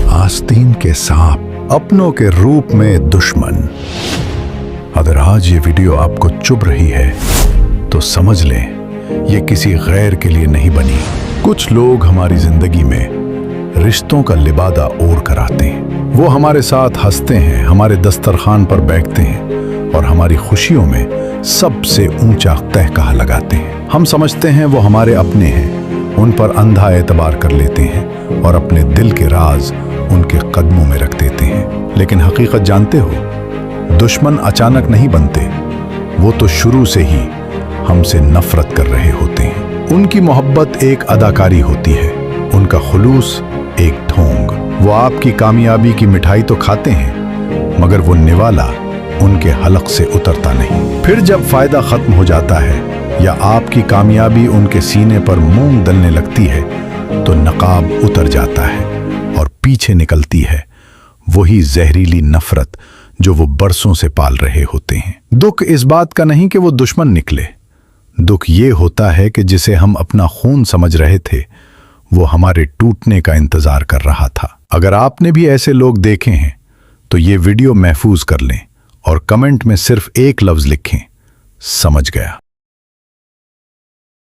आस्तीन के सांप, अपनों के रूप में दुश्मन। अगर आज ये वीडियो आपको चुभ रही है तो समझ लें ये किसी गैर के लिए नहीं बनी। कुछ लोग हमारी जिंदगी में रिश्तों का लिबादा ओढ़ कर आते हैं। वो हमारे साथ हंसते हैं, हमारे दस्तरखान पर बैठते हैं और हमारी खुशियों में सबसे ऊंचा तहखाह लगाते हैं। हम समझते हैं वो हमारे अपने हैं, उन पर अंधा एतबार कर लेते हैं और अपने दिल के राज उनके कदमों में रख देते हैं। लेकिन हकीकत जानते हो, दुश्मन अचानक नहीं बनते, वो तो शुरू से ही हमसे नफरत कर रहे होते हैं। उनकी मोहब्बत एक अदाकारी होती है, उनका खुलूस एक ढोंग। वो आपकी कामयाबी की मिठाई तो खाते हैं, मगर वो निवाला उनके हलक से उतरता नहीं। फिर जब फायदा खत्म हो जाता है या आपकी कामयाबी उनके सीने पर मूंग दलने लगती है तो नकाब उतर जाता है और पीछे निकलती है वही जहरीली नफरत जो वो बरसों से पाल रहे होते हैं। दुख इस बात का नहीं कि वो दुश्मन निकले, दुख ये होता है कि जिसे हम अपना खून समझ रहे थे वो हमारे टूटने का इंतजार कर रहा था। अगर आपने भी ऐसे लोग देखे हैं तो ये वीडियो महफूज कर लें और कमेंट में सिर्फ एक लफ्ज लिखें, समझ गया।